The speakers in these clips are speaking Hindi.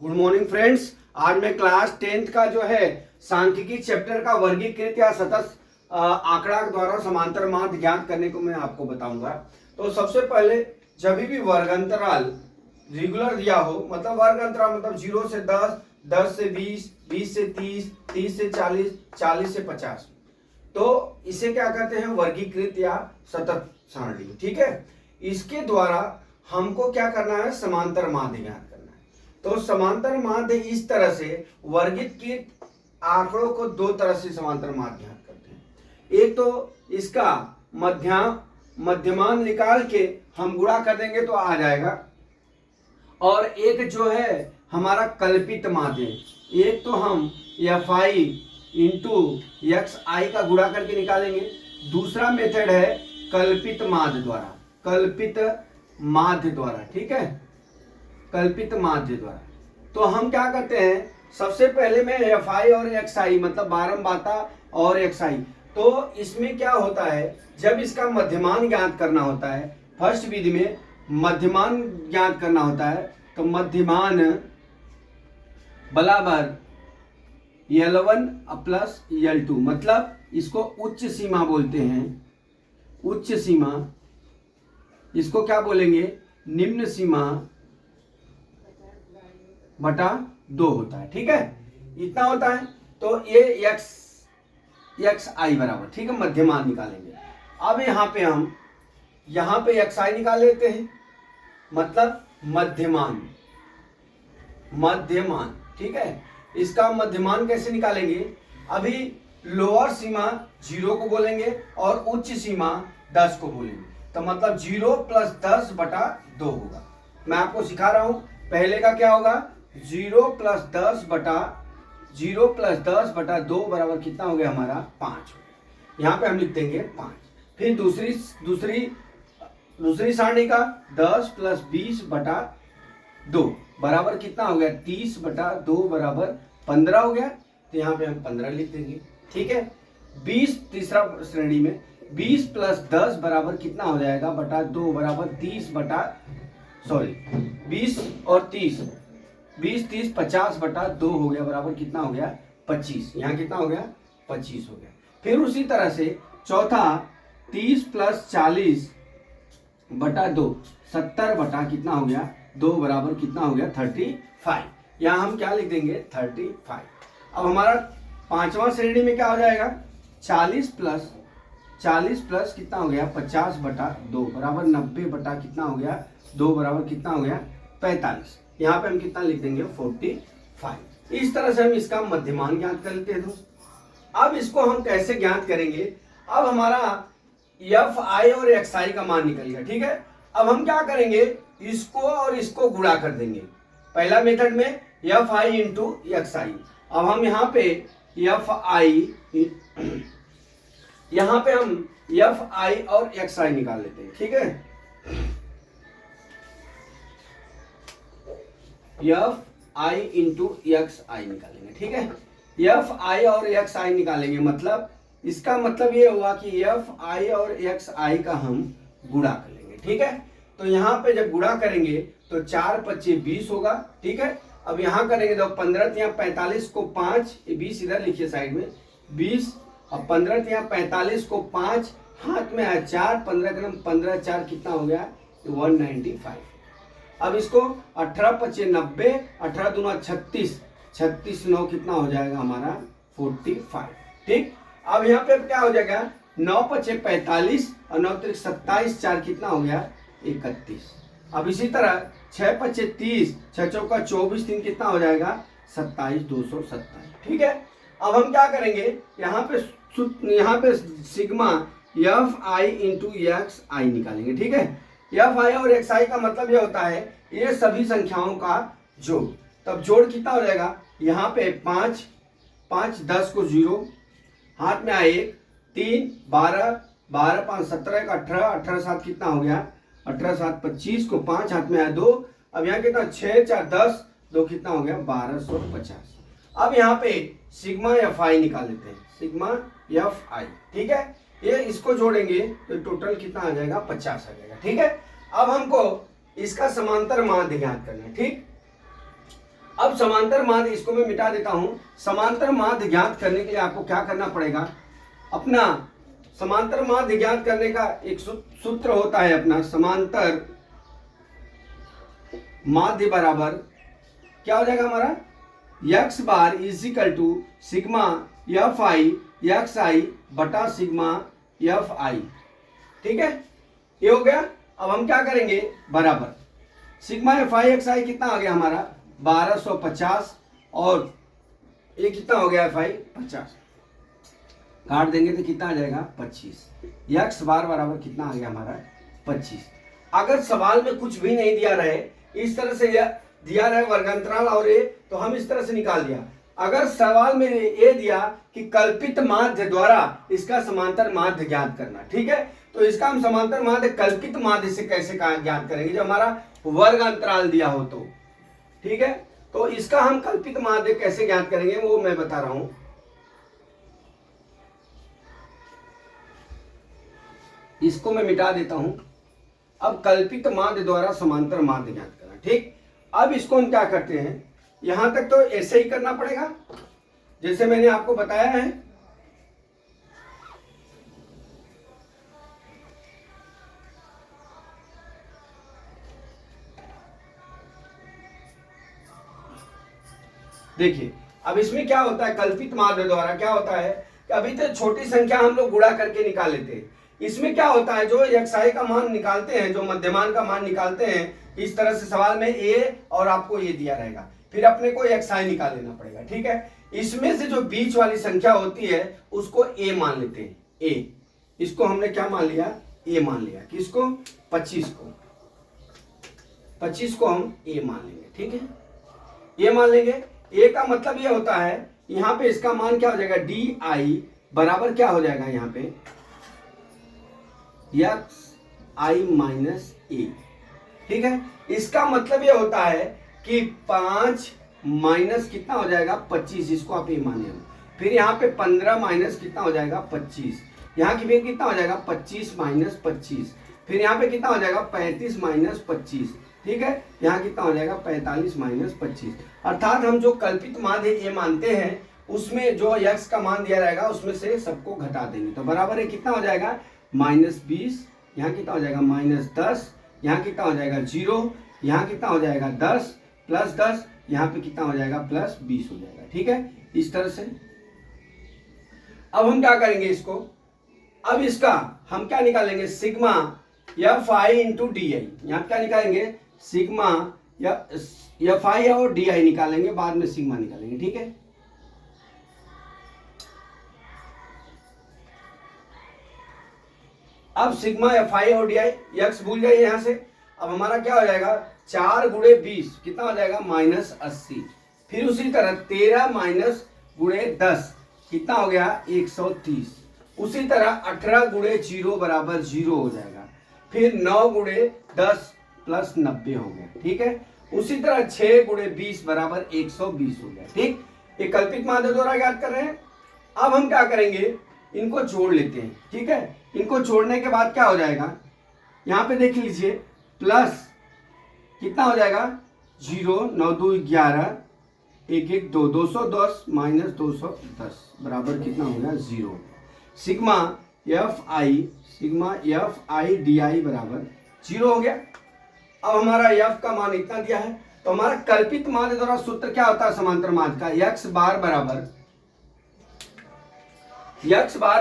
Good morning friends. आज मैं क्लास 10th का जो है सांख्यिकी चैप्टर का वर्गीकृत या सतत आंकड़ा द्वारा समांतर माध्य ज्ञात करने को मैं आपको बताऊंगा। तो सबसे पहले जब भी वर्ग अंतराल रेगुलर दिया हो, मतलब वर्ग अंतराल मतलब 0 से 10, 10 से 20, 20 से 30, 30 से 40, 40 से 50, तो इसे क्या कहते हैं? वर्गीकृत या सतत सारणी। ठीक है, इसके द्वारा हमको क्या करना है? समांतर माध्य ज्ञात करना है। तो समांतर माध्य इस तरह से वर्गीकृत आंकड़ों को दो तरह से समांतर माध्य ज्ञात करते हैं। एक तो इसका मध्यमान निकाल के हम गुणा कर देंगे तो आ जाएगा, और एक जो है हमारा कल्पित माध्य, एक तो हम fi इंटू एक्स आई का गुणा करके निकालेंगे। दूसरा मेथड है कल्पित माध्य द्वारा, कल्पित माध्य द्वारा। ठीक है, कल्पित माध्य द्वारा। तो हम क्या करते हैं? सबसे पहले में fi और xi मतलब बारंबारता और xi, तो इसमें क्या होता है? जब इसका मध्यमान ज्ञात करना होता है, फर्स्ट विधि में मध्यमान ज्ञात करना होता है, तो मध्यमान बराबर L1 प्लस L2, मतलब इसको उच्च सीमा बोलते हैं। उच्च सीमा, इसको क्या बोलेंगे? निम्न सीमा बटा 2 होता है। ठीक है, इतना होता है। तो ये एक्स आई बराबर, ठीक है, मध्यमान निकालेंगे। अब यहाँ पे एक्स आई निकाल लेते हैं, मतलब मध्यमान। ठीक है, इसका मध्यमान कैसे निकालेंगे? अभी लोअर सीमा 0 को बोलेंगे और उच्च सीमा 10 को बोलेंगे, तो मतलब 0 प्लस 10 बटा 2 होगा। मैं आपको सिखा रहा हूं। पहले का क्या होगा? 0 प्लस 10 बटा 2 बराबर कितना हो गया हमारा? 5। यहाँ पे हम लिख देंगे 5। फिर दूसरी सारणी का 10 प्लस 20 बटा 2 बराबर कितना हो गया? 30 बटा 2 बराबर 15 हो गया, तो यहाँ पे हम 15 लिख देंगे। ठीक है, 20 तीसरा श्रेणी में 20 प्लस 10 बराबर कितना हो जाएगा? बटा 2 बराबर 20 और 30, 20 30 50 बटा 2 हो गया, बराबर कितना हो गया? 25। यहाँ कितना हो गया? 25 हो गया। फिर उसी तरह से चौथा 30 प्लस 40 बटा 2, 70 बटा कितना हो गया? 2 बराबर कितना हो गया? 35। यहाँ हम क्या लिख देंगे? 35। अब हमारा पांचवा श्रेणी में क्या हो जाएगा? 40 प्लस कितना हो गया? 50 बटा 2 बराबर 90 बटा कितना हो गया? 2 बराबर कितना हो गया? 45। यहाँ पे हम कितना लिख देंगे? 45। इस तरह से हम इसका मध्यमान ज्ञात कर लेते हैं दोस्त। अब इसको हम कैसे ज्ञात करेंगे? अब हमारा fi और xi का मान निकल गया। ठीक है, अब हम क्या करेंगे? इसको और इसको गुणा कर देंगे। पहला मेथड में fi इंटू xi। अब हम यहाँ पे हम fi और xi निकाल लेते हैं। ठीक है, fi इंटू xi निकालेंगे। ठीक है, fi और xi निकालेंगे, मतलब इसका मतलब ये हुआ कि fi और xi का हम गुणा कर लेंगे। ठीक है, तो यहाँ पे जब गुणा करेंगे तो 4 25 20 होगा। ठीक है, अब यहाँ करेंगे तो 15 या 45 को 5, 20 इधर लिखिए साइड में, 20 और 15 या 45 को 5 हाथ में है 4, 15 ग्राम 15 4 कितना हो गया? 195। अब इसको 18 25 90, 18 दूना 36, 36 9 कितना हो जाएगा हमारा? 45। ठीक, अब यहाँ पे क्या हो जाएगा? 9 25 45 और 9 3 27, 4 कितना हो गया? 31। अब इसी तरह 6 25 30, 6 चौका 24, 3 कितना हो जाएगा? 27 227। ठीक है, अब हम क्या करेंगे? यहाँ पे सिग्मा fi इंटू xi निकालेंगे। ठीक है, fi और xi का मतलब ये होता है ये सभी संख्याओं का जोड़। तब जोड़ कितना हो जाएगा? यहाँ पे 5 5 10 को 0 हाथ में आए 1, 3 12 12 5 17 18 18 7 कितना हो गया? 18 7 25 को 5 हाथ में आया 2। अब यहाँ कितना? 6 4 10 2 कितना हो गया? 1250। अब यहाँ पे सिग्मा fi निकाल लेते हैं, सिग्मा fi। ठीक है, ये इसको जोड़ेंगे तो टोटल कितना आ जाएगा? 50 आ जाएगा। ठीक है, अब हमको इसका समांतर माध्य ज्ञात करना है। ठीक, अब अब समांतर माध्य, इसको मैं मिटा देता हूं। समांतर माध्य ज्ञात करने के लिए आपको क्या करना पड़ेगा, अपना समांतर माध्य ज्ञात करने का एक सूत्र होता है अपना, समांतर माध्य बराबर क्या हो जाएगा हमारा, x bar is equal to sigma F I X I बटा सिग्मा एफ आई। ठीक है, ये हो गया। अब हम क्या करेंगे, बराबर सिग्मा एफ आई एक्स आई कितना आ गया हमारा 1250 और ये कितना हो गया एफ आई 50, काट देंगे तो कितना आ जाएगा 25। एक्स बार बराबर कितना आ गया हमारा 25। अगर सवाल में कुछ भी नहीं दिया रहे, इस तरह से दिया रहे वर्गांतराल और ये, तो हम इस तरह से निकाल दिया। अगर सवाल में ये दिया कि कल्पित माध्य द्वारा इसका समांतर माध्य ज्ञात करना, ठीक है, तो इसका हम समांतर माध्य कल्पित माध्य से कैसे ज्ञात करेंगे, जब हमारा वर्ग अंतराल दिया हो तो। ठीक है, तो इसका हम कल्पित माध्य कैसे ज्ञात करेंगे वो मैं बता रहा हूं। इसको मैं मिटा देता हूं। अब कल्पित माध्य द्वारा समांतर माध्य ज्ञात करना, ठीक। अब इसको हम क्या करते हैं, यहां तक तो ऐसे ही करना पड़ेगा जैसे मैंने आपको बताया है। देखिए अब इसमें क्या होता है, कल्पित माध्य द्वारा क्या होता है कि अभी तो छोटी संख्या हम लोग गुणा करके निकाल लेते हैं। इसमें क्या होता है, जो xi का मान निकालते हैं, जो मध्यमान का मान निकालते हैं, इस तरह से सवाल में a और आपको ये दिया रहेगा, फिर अपने को xi निकाल लेना पड़ेगा। ठीक है, इसमें से जो बीच वाली संख्या होती है उसको a मान लेते हैं। a, इसको हमने क्या मान लिया, a मान लिया। किसको, 25 को, 25 को हम a मान लेंगे। ठीक है, a मान लेंगे। a का मतलब ये होता है, यहां पे इसका मान क्या हो जाएगा, di बराबर क्या हो जाएगा यहाँ पे xi माइनस a। ठीक है, इसका मतलब ये होता है कि 5 माइनस कितना हो जाएगा 25, इसको आप a माने। फिर यहाँ पे 15 माइनस कितना हो जाएगा 25, यहाँ की फिर कितना हो जाएगा 25 माइनस 25, फिर यहाँ पे कितना हो जाएगा 35 माइनस 25। ठीक है, यहाँ कितना हो जाएगा 45 माइनस 25। अर्थात हम जो कल्पित माध्य a मानते हैं उसमें जो x का मान दिया रहेगा उसमें से सबको घटा देंगे, तो बराबर है कितना हो जाएगा -20, यहाँ कितना हो जाएगा -10, यहाँ कितना हो जाएगा 0, यहाँ कितना हो जाएगा 10 प्लस 10, यहाँ पे कितना हो जाएगा +20 हो जाएगा। ठीक है, इस तरह से। अब हम क्या करेंगे इसको, अब इसका हम क्या निकालेंगे, sigma F I into D I. यहाँ क्या निकालेंगे, सिग्मा या एफ आई और डी आई निकालेंगे, बाद में सिग्मा निकालेंगे। ठीक है, अब सिग्मा एफ आई और डी आई, एक्स भूल जाइए यहां से। अब हमारा क्या हो जाएगा 4 गुणे 20 कितना हो जाएगा -80। फिर उसी तरह 13 माइनस गुणे 10 कितना हो गया 130। उसी तरह 18 गुणे 0 बराबर 0 हो जाएगा। फिर 9 गुणे 10 प्लस 90 हो गया। ठीक है, उसी तरह 6 गुणे 20 बराबर 120 हो गया। ठीक, ये कल्पित माध्य द्वारा ज्ञात कर रहे हैं। अब हम क्या करेंगे, इनको जोड़ लेते हैं। ठीक है, इनको जोड़ने के बाद क्या हो जाएगा, यहाँ पे देख लीजिए, प्लस कितना हो जाएगा 0, 9 2 11, 1 1 2, 210 माइनस 210 बराबर कितना हो गया 0। Sigma F I D I बराबर 0 हो गया। अब हमारा एफ का मान इतना दिया है, तो हमारा कल्पित माध्य द्वारा सूत्र क्या होता है समांतर माध्य का, एक्स बार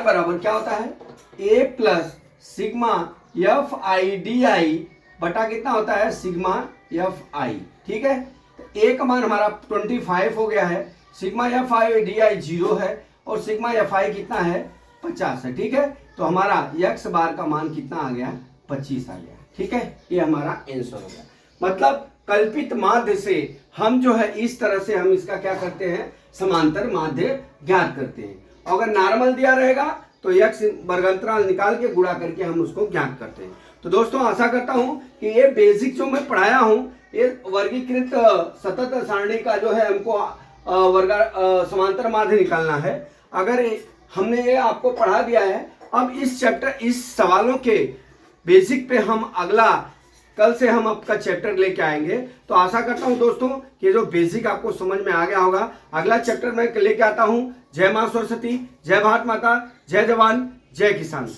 बराबर क्या होता है a plus sigma F I D I बटा कितना होता है सिग्मा एफ आई। ठीक है, तो a का मान हमारा 25 हो गया है, sigma F I D I 0 है और सिग्मा एफ आई कितना है 50 है। ठीक है, तो हमारा x बार का मान कितना आ गया 25 आ गया। ठीक है, ये हमारा आंसर हो गया। मतलब कल्पित माध्य से हम जो है इस तरह से हम इसका क्या करते हैं, समांतर माध्य ज्ञात करते हैं। अगर नॉर्मल दिया रहेगा तो x वर्गांतराल निकाल के गुणा करके हम उसको ज्ञात करते हैं। तो दोस्तों आशा करता हूं कि ये बेसिक जो मैं पढ़ाया हूं, ये वर्गीकृत सतत सारणी का जो है हमको समांतर माध्य निकालना है। अगर हमने ये आपको पढ़ा दिया है, अब इस चैप्टर इस सवालों के बेसिक पे हम अगला कल से हम आपका चैप्टर लेके आएंगे। तो आशा करता हूं दोस्तों कि जो बेसिक आपको समझ में आ गया होगा। अगला चैप्टर मैं लेके आता हूं। जय मां सरस्वती, जय भारत माता, जय जवान, जय किसान।